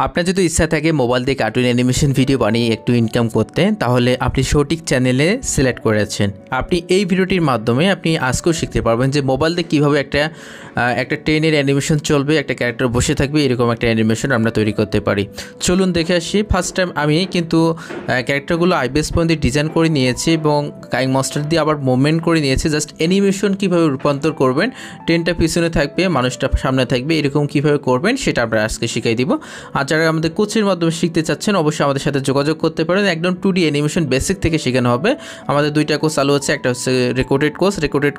আপনার যদি ইচ্ছা থাকে মোবাইল দিয়ে কার্টুন অ্যানিমেশন ভিডিও বানিয়ে একটু ইনকাম করতে, তাহলে আপনি সঠিক চ্যানেলে সিলেক্ট করেছেন। আপনি এই ভিডিওটির মাধ্যমে আপনি আজকেও শিখতে পারবেন যে মোবাইল দিয়ে কীভাবে একটা ট্রেনের অ্যানিমেশন চলবে, একটা ক্যারেক্টার বসে থাকবে, এরকম একটা অ্যানিমেশন আমরা তৈরি করতে পারি। চলুন দেখে আসি। ফার্স্ট টাইম আমি কিন্তু ক্যারেক্টারগুলো আইবেস পয়েন্ট দিয়ে ডিজাইন করে নিয়েছি এবং কাইং মাস্টার দিয়ে আবার মুভমেন্ট করে নিয়েছি। জাস্ট অ্যানিমেশন কীভাবে রূপান্তর করবেন, ট্রেনটা পিছনে থাকবে, মানুষটা সামনে থাকবে, এরকম কীভাবে করবেন সেটা আমরা আজকে শিখাই দিব। আর যারা আমাদের কোচের মাধ্যমে শিখতে চাচ্ছেন অবশ্যই আমাদের সাথে যোগাযোগ করতে পারেন। একদম 2D অ্যানিমেশন বেসিক থেকে শেখানো হবে। আমাদের দুইটা কোর্স চালু হচ্ছে, একটা হচ্ছে রেকর্ডেড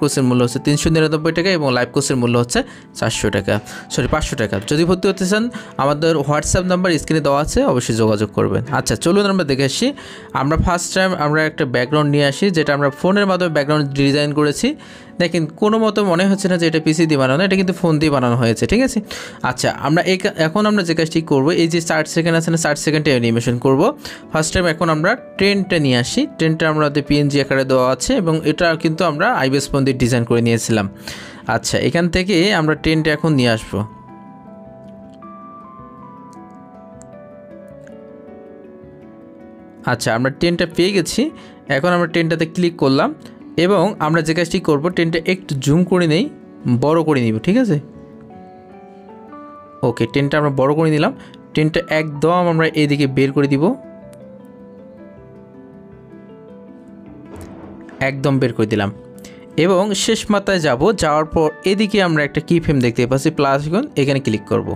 কোর্সের মূল্য হচ্ছে 399 টাকা এবং লাইভ কোর্সের মূল্য হচ্ছে 500 টাকা। যদি ভর্তি হতে চান আমাদের হোয়াটসঅ্যাপ নাম্বার স্ক্রিনে দেওয়া আছে, অবশ্যই যোগাযোগ করবেন। আচ্ছা চলুন আমরা দেখে আসি। আমরা ফার্স্ট টাইম আমরা একটা ব্যাকগ্রাউন্ড নিয়ে আসি, যেটা আমরা ফোনের মাধ্যমে ব্যাকগ্রাউন্ড ডিজাইন করেছি। দেখেন কোনো মতো মনে হচ্ছে না যে এটা পিসি দিয়ে বানানো, এটা কিন্তু ফোন দিয়ে বানানো হয়েছে, ঠিক আছে। আচ্ছা আমরা এখন আমরা যে কাজটি করবো, এই যে 60 সেকেন্ড আছে না, 60 সেকেন্ডে অ্যানিমেশন করব। ফার্স্ট টাইম এখন আমরা ট্রেনটা নিয়ে আসি। ট্রেনটা আমাদের পিএনজি আকারে দেওয়া আছে এবং এটা কিন্তু আমরা আইবেস ফোন দিয়ে ডিজাইন করে নিয়েছিলাম। আচ্ছা এখান থেকে আমরা ট্রেনটা এখন নিয়ে আসবো। আচ্ছা আমরা ট্রেনটা পেয়ে গেছি। এখন আমরা ট্রেনটাতে ক্লিক করলাম এবং আমরা যে কাজটি করবো, ট্রেনটা একটু জুম করে নেই, বড় করে নিব, ঠিক আছে। ওকে, ট্রেনটা আমরা বড় করে নিলাম। ট্রেনটা একদম আমরা এদিকে বের করে দিব, একদম বের করে দিলাম এবং শেষ মাত্রায় যাওয়ার পর এদিকে আমরা একটা কি ফ্রেম দেখতে পাচ্ছি প্লাস আইকন, এখানে ক্লিক করব।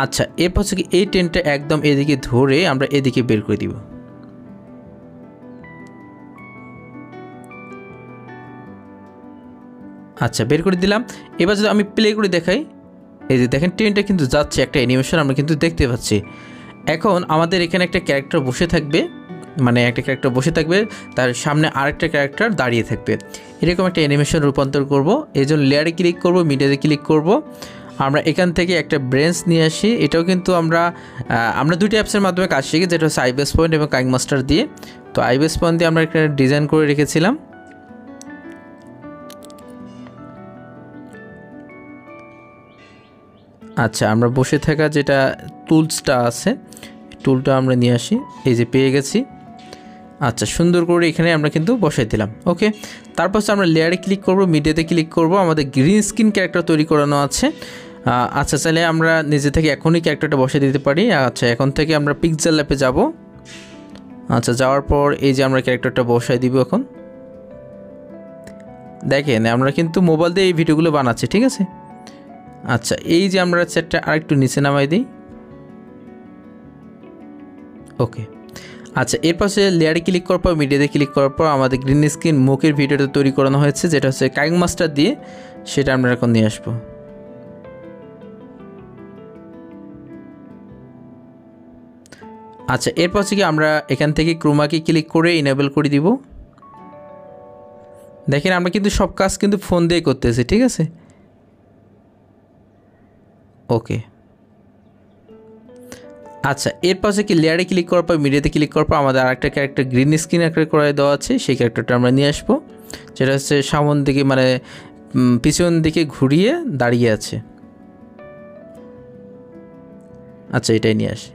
আচ্ছা এরপর হচ্ছে কি এই ট্রেনটা একদম এদিকে ধরে আমরা এদিকে বের করে দিব। আচ্ছা বের করে দিলাম। এবার যদি আমি প্লে করে দেখাই, এই যে দেখেন ট্রেনটা কিন্তু যাচ্ছে, একটা অ্যানিমেশন আমরা কিন্তু দেখতে পাচ্ছি। এখন আমাদের এখানে একটা ক্যারেক্টার বসে থাকবে, মানে একটা ক্যারেক্টার বসে থাকবে, তার সামনে আরেকটা ক্যারেক্টার দাঁড়িয়ে থাকবে, এরকম একটা অ্যানিমেশন রূপান্তর করব। এই জন্য লেয়ারে ক্লিক করব, মিডিয়াতে ক্লিক করব। আমরা এখান থেকে একটা ব্রেঞ্চ নিয়ে আসি। এটাও কিন্তু আমরা দুইটা অ্যাপসের মাধ্যমে কাজ শিখি, যেটা হচ্ছে আইবেস পয়েন্ট এবং কাইং মাস্টার দিয়ে। তো আইবেস পয়েন্ট দিয়ে আমরা একটা ডিজাইন করে রেখেছিলাম। আচ্ছা আমরা বসে থাকা যেটা টুলসটা আছে, টুলটা আমরা নিয়ে আসি, এই যে পেয়ে গেছি। আচ্ছা সুন্দর করে এখানে আমরা কিন্তু বসাই দিলাম। ওকে, তারপর আমরা লেয়ারে ক্লিক করব, মিডিয়াতে ক্লিক করব। আমাদের গ্রিন স্ক্রিন ক্যারেক্টার তৈরি করানো আছে। আচ্ছা চাইলে আমরা নিজে থেকে এখনই ক্যারেক্টারটা বসিয়ে দিতে পারি। আচ্ছা এখন থেকে আমরা পিক্সেল ল্যাপে যাব। আচ্ছা যাওয়ার পর এই যে আমরা ক্যারেক্টারটা বসাই দিব। এখন দেখেন আমরা কিন্তু মোবাইল দিয়ে এই ভিডিওগুলো বানাচ্ছি, ঠিক আছে। আচ্ছা এই যে আমরা সেটটা আরেকটু নিচে নামাই দিই। ওকে, আচ্ছা এর পাশে লেয়ারে ক্লিক করার পর মিডিয়াতে ক্লিক করার পর আমাদের গ্রিন স্ক্রিন মুখের ভিডিওটা তৈরি করানো হয়েছে, যেটা হচ্ছে কাইং মাস্টার দিয়ে, সেটা আমরা এখন নিয়ে আসবো। আচ্ছা এরপর হচ্ছে কি আমরা এখান থেকে ক্রোমাকে ক্লিক করে ইনেবল করে দিব। দেখেন আমরা কিন্তু সব কাজ কিন্তু ফোন দিয়ে করতেছি, ঠিক আছে। ওকে, আচ্ছা এর পাশে কি লেয়ারে ক্লিক করার পর মিডিয়াতে ক্লিক করার পর আমাদের আরেকটা ক্যারেক্টার গ্রিন স্ক্রিন আকারে করে দেওয়া আছে, সেই ক্যারেক্টারটা আমরা নিয়ে আসবো, যেটা হচ্ছে সামন দিকে মানে পিছন দিকে ঘুরিয়ে দাঁড়িয়ে আছে। আচ্ছা এটাই নিয়ে আসি।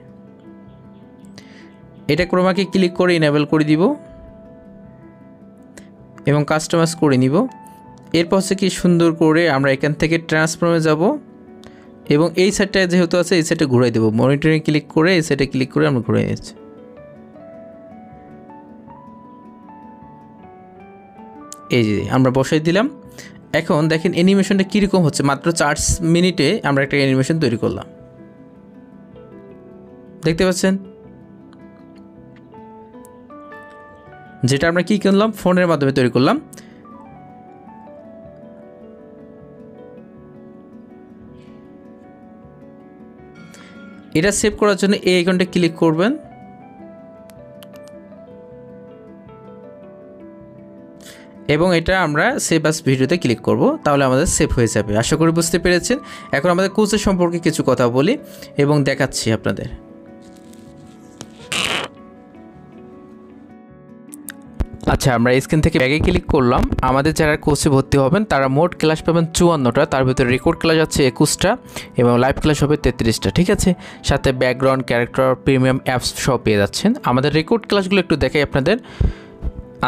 এটা ক্রোমাকে ক্লিক করে ইনেবল করে দিব এবং কাস্টমাইজ করে নিব। এরপর হচ্ছে কি সুন্দর করে আমরা এখান থেকে ট্রান্সফর্মে যাব এবং এই সাইডটা যেহেতু আছে এই সাইডে ঘুরাই দেবো। মনিটরে ক্লিক করে এই সাইডে ক্লিক করে আমরা ঘুরে নিচ্ছি। এই যে আমরা বসাই দিলাম। এখন দেখেন অ্যানিমেশনটা কীরকম হচ্ছে, মাত্র 4 মিনিটে আমরা একটা অ্যানিমেশন তৈরি করলাম, দেখতে পাচ্ছেন। যেটা আমরা কি করলাম, ফোনের মাধ্যমে তৈরি করলাম। এটা সেভ করার জন্য এই আইকনটা ক্লিক করবেন এবং এটা আমরা সেভ অ্যাজ ভিডিওতে ক্লিক করব, তাহলে আমাদের সেভ হয়ে যাবে। আশা করি বুঝতে পেরেছেন। এখন আমাদের কোচের সম্পর্কে কিছু কথা বলি এবং দেখাচ্ছি আপনাদের। আচ্ছা, আমরা স্ক্রিন থেকে ব্যাগে ক্লিক করলাম। আমাদের যারা কোর্সে ভর্তি হবেন তারা মোট ক্লাস পাবেন 54টা, তার ভিতরে রেকর্ড ক্লাস আছে 21টা এবং লাইভ ক্লাস হবে 33টা, ঠিক আছে। সাথে ব্যাকগ্রাউন্ড, ক্যারেক্টার, প্রিমিয়াম অ্যাপস সব পেয়ে যাচ্ছেন। আমাদের রেকর্ড ক্লাসগুলো একটু দেখাই আপনাদের।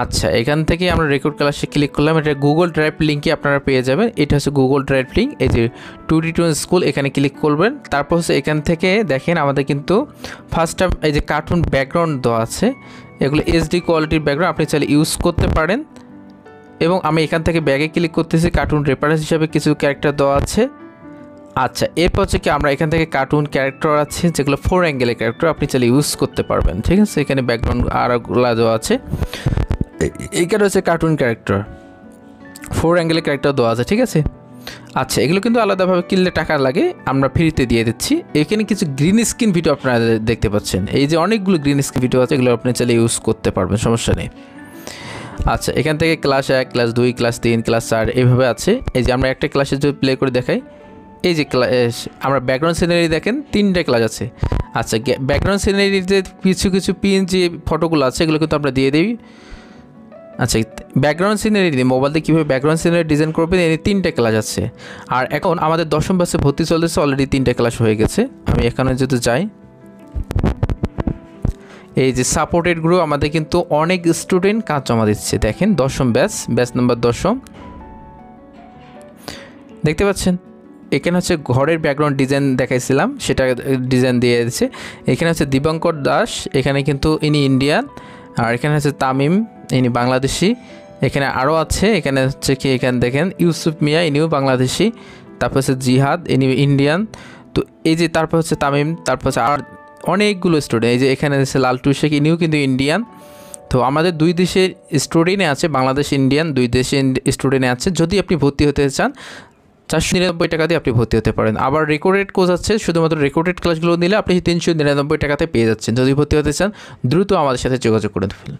আচ্ছা, এখান থেকে আমরা রেকর্ড ক্লাসে ক্লিক করলাম। এটা গুগল ড্রাইভ লিঙ্কে আপনারা পেয়ে যাবেন। এটা হচ্ছে গুগল ড্রাইভ লিঙ্ক। এই যে 2D2 স্কুল, এখানে ক্লিক করবেন। তারপর হচ্ছে এখান থেকে দেখেন আমাদের কিন্তু ফার্স্ট টাইম এই যে কার্টুন ব্যাকগ্রাউন্ড দেওয়া আছে, এগুলো HD কোয়ালিটির ব্যাকগ্রাউন্ড, আপনি চাইলে ইউজ করতে পারেন। এবং আমি এখান থেকে ব্যাগে ক্লিক করতেছি, কার্টুন রেফারেন্স হিসাবে কিছু ক্যারেক্টার দেওয়া আছে। আচ্ছা, এরপর হচ্ছে কি আমরা এখান থেকে কার্টুন ক্যারেক্টার আছে যেগুলো 4 অ্যাঙ্গেলের ক্যারেক্টার, আপনি চাইলে ইউজ করতে পারবেন, ঠিক আছে। এখানে ব্যাকগ্রাউন্ড আরগুলা দেওয়া আছে। এইখানে হচ্ছে কার্টুন ক্যারেক্টার, 4 অ্যাঙ্গেলের ক্যারেক্টার দেওয়া আছে, ঠিক আছে। আচ্ছা, এগুলো কিন্তু আলাদাভাবে কিনলে টাকা লাগে, আমরা ফ্রিতে দিয়ে দিচ্ছি। এখানে কিছু গ্রিন স্ক্রিন ভিডিও আপনারা দেখতে পাচ্ছেন। এই যে অনেকগুলো গ্রিন স্ক্রিন ভিডিও আছে, এগুলো আপনি চাইলে ইউজ করতে পারবেন, সমস্যা নেই। আচ্ছা, এখান থেকে ক্লাস 1, ক্লাস 2, ক্লাস 3, ক্লাস 4 এইভাবে আছে। এই যে আমরা একটা ক্লাসে যদি প্লে করে দেখাই, এই যে আমরা ব্যাকগ্রাউন্ড সিনারি দেখেন 3টে ক্লাস আছে। আচ্ছা, ব্যাকগ্রাউন্ড সিনারিতে কিছু কিছু যে ফটোগুলো আছে এগুলো কিন্তু আমরা দিয়ে দিই। আচ্ছা, ব্যাকগ্রাউন্ড সিনারি মোবাইল দিয়ে কীভাবে ব্যাকগ্রাউন্ড সিনারি ডিজাইন করবেন, এই 3টে ক্লাস আছে। আর এখন আমাদের 10ম ব্যাচে ভর্তি চলতেছে, অলরেডি 3টে ক্লাস হয়ে গেছে। আমি এখানে যদি যাই, এই যে সাপোর্টেড গ্রুপ, আমাদের কিন্তু অনেক স্টুডেন্ট কাজ জমা দিচ্ছে। দেখেন 10ম ব্যাচ নাম্বার 10ম, দেখতে পাচ্ছেন। এখানে হচ্ছে ঘরের ব্যাকগ্রাউন্ড ডিজাইন দেখাইছিলাম, সেটা ডিজাইন দিয়ে দিচ্ছে। এখানে হচ্ছে দিবাঙ্কর দাস, এখানে কিন্তু ইনি ইন্ডিয়ান। আর এখানে হচ্ছে তামিম, ইনি বাংলাদেশি। এখানে আরও আছে, এখানে হচ্ছে কি এখানে দেখেন ইউসুফ মিয়া, ইনিও বাংলাদেশি। তারপর হচ্ছে জিহাদ, ইনি ইন্ডিয়ান। তো এই যে তারপর হচ্ছে তামিম, তারপর হচ্ছে আর অনেকগুলো স্টুডেন্ট। এই যে এখানে হচ্ছে লালটু শেখ, ইনিও কিন্তু ইন্ডিয়ান। তো আমাদের 2 দেশের স্টুডেন্টে আছে, বাংলাদেশ ইন্ডিয়ান 2 দেশের স্টুডেন্টে আছে। যদি আপনি ভর্তি হতে চান 499 টাকা দিয়ে আপনি ভর্তি হতে পারেন। আবার রেকর্ডেড কোর্স আছে, শুধুমাত্র রেকর্ডেড ক্লাসগুলো নিলে আপনি 399 টাকাতে পেয়ে যাচ্ছেন। যদি ভর্তি হতে চান দ্রুত আমাদের সাথে যোগাযোগ করে ফেলুন।